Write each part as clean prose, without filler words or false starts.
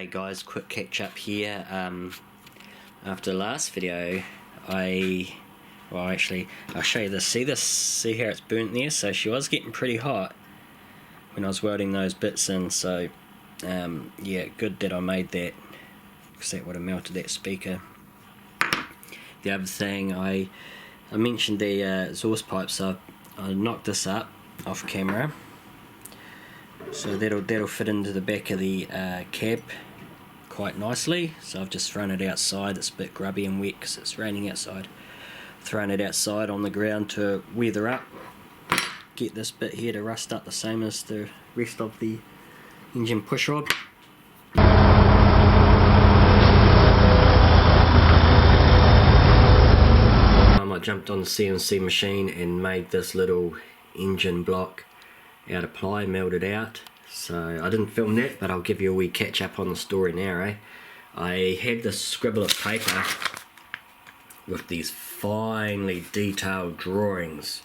Hey guys, quick catch up here. After the last video, I'll show you this. See how it's burnt there? So she was getting pretty hot when I was welding those bits in. So yeah, good that I made that, because that would have melted that speaker. The other thing, I mentioned the exhaust pipe, so I knocked this up off camera. So that'll fit into the back of the cab quite nicely. So I've just thrown it outside. It's a bit grubby and wet because it's raining outside. Thrown it outside on the ground to weather up. Get this bit here to rust up the same as the rest of the engine push rod. I jumped on the CNC machine and made this little engine block out of ply, melted out. So I didn't film that, but I'll give you a wee catch up on the story now. I had this scribble of paper with these finely detailed drawings,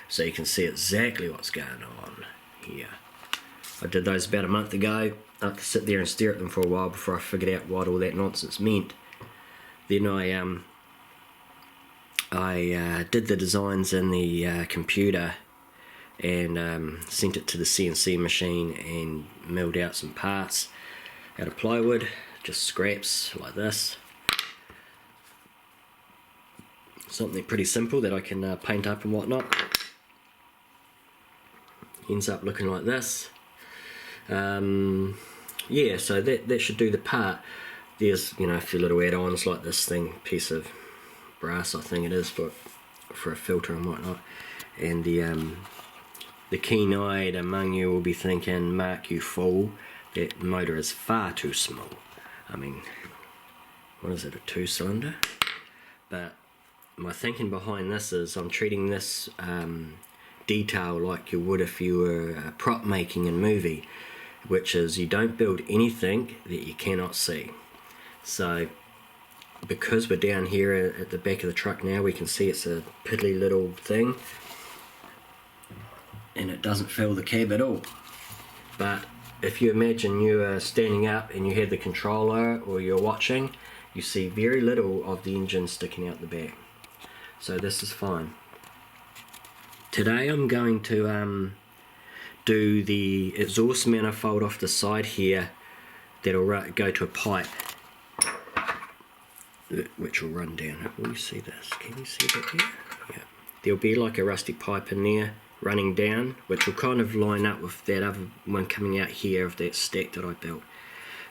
so you can see exactly what's going on here. I did those about a month ago. I had to sit there and stare at them for a while before I figured out what all that nonsense meant. Then I did the designs in the computer and sent it to the CNC machine and milled out some parts out of plywood, just scraps like this. Something pretty simple that I can paint up and whatnot. Ends up looking like this. Yeah, so that should do the part. There's, you know, a few little add-ons like this piece of brass, I think it is, for a filter and whatnot. And the keen-eyed among you will be thinking, Mark, you fool, that motor is far too small. I mean, what is it, a 2-cylinder? But my thinking behind this is I'm treating this detail like you would if you were prop making a movie, which is you don't build anything that you cannot see. So because we're down here at the back of the truck now, we can see it's a piddly little thing, and it doesn't fill the cab at all. But if you imagine you are standing up and you have the controller, or you're watching, you see very little of the engine sticking out the back. So this is fine. Today I'm going to do the exhaust manifold off the side here. That'll go to a pipe which will run down. Will you see this? Can you see that here? Yeah. There'll be like a rusty pipe in there running down, which will kind of line up with that other one coming out here of that stack that I built.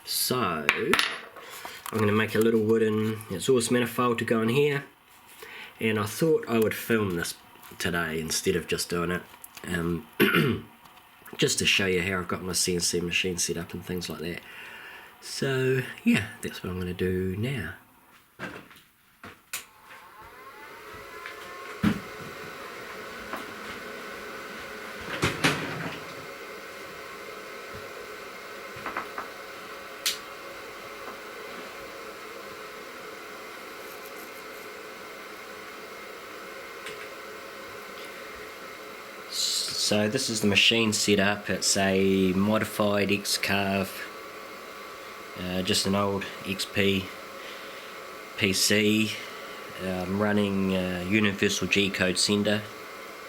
So I'm going to make a little wooden exhaust manifold to go in here, and I thought I would film this today instead of just doing it, just to show you how I've got my CNC machine set up and things like that. So yeah, that's what I'm going to do now. So this is the machine set up. It's a modified X-Carve, just an old XP PC, running universal G-code sender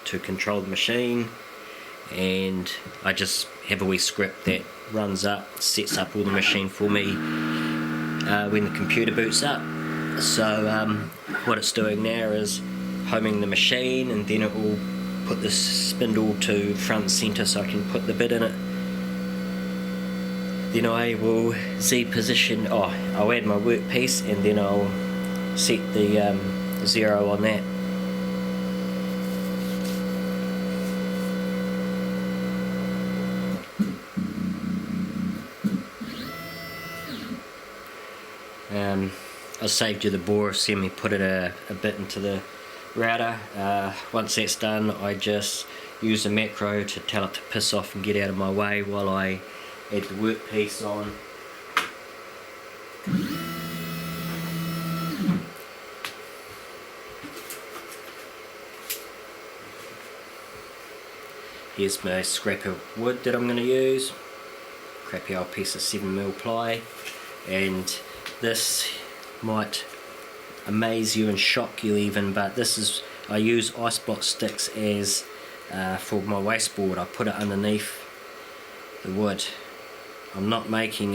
to control the machine, and I just have a wee script that runs up, sets up all the machine for me when the computer boots up. So what it's doing now is homing the machine, and then it will put this spindle to front and centre so I can put the bit in it. Then I will Z-position, I'll add my workpiece, and then I'll set the 0 on that. I saved you the bore of seeing me put it a bit into the router. Once that's done, I just use a macro to tell it to piss off and get out of my way while I add the workpiece on. Here's my scrap of wood that I'm going to use. Crappy old piece of 7mm ply. and this might amaze you and shock you even, but this is, I use ice block sticks as for my wasteboard. I put it underneath the wood. I'm not making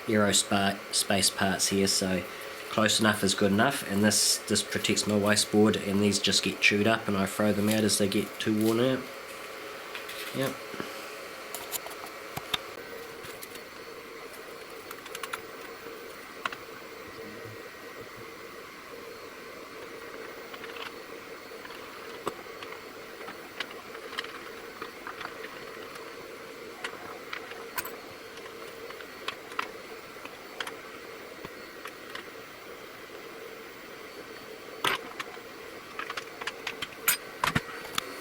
aerospace parts here, so close enough is good enough, and this protects my wasteboard, and these just get chewed up and I throw them out as they get too worn out. Yep.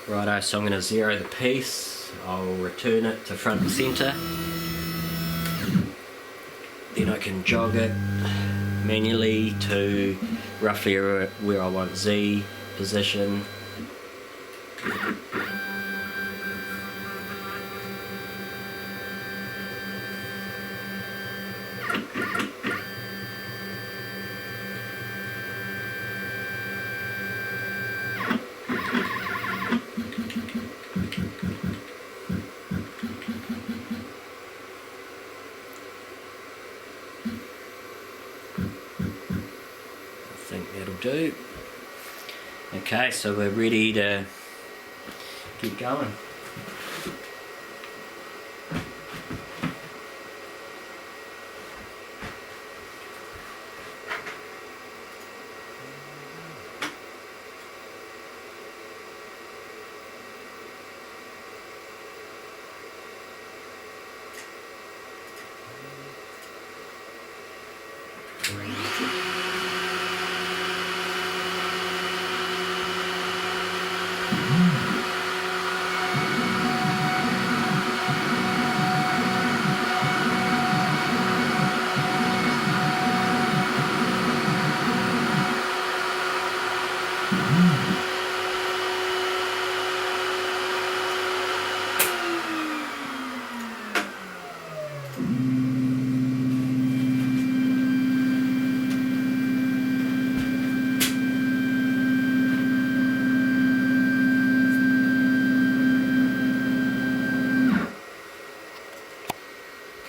Righto, so I'm going to zero the piece, I'll return it to front and centre, then I can jog it manually to roughly where I want Z position. I think that'll do. Okay, so we're ready to keep going.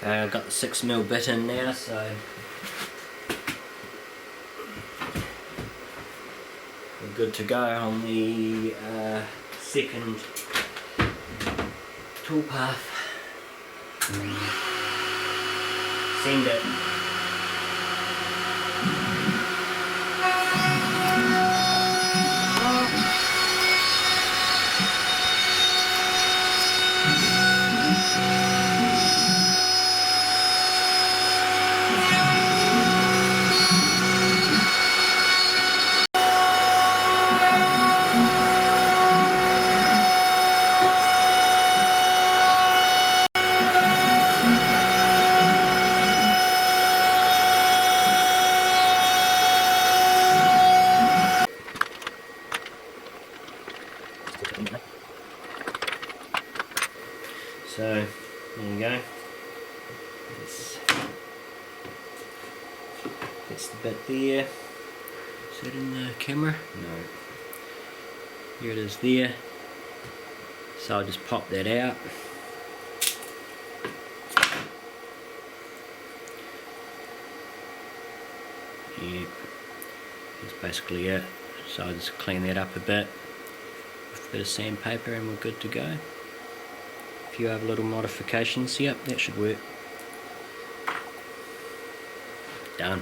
Okay, I've got the 6mm bit in now, so we're good to go on the second toolpath. Send it. So, there you go. That's the bit there. Is that in the camera? No. Here it is there. So I'll just pop that out. Yep. That's basically it. So I'll just clean that up a bit with a bit of sandpaper and we're good to go. A few other little modifications, yep, that should work. Done.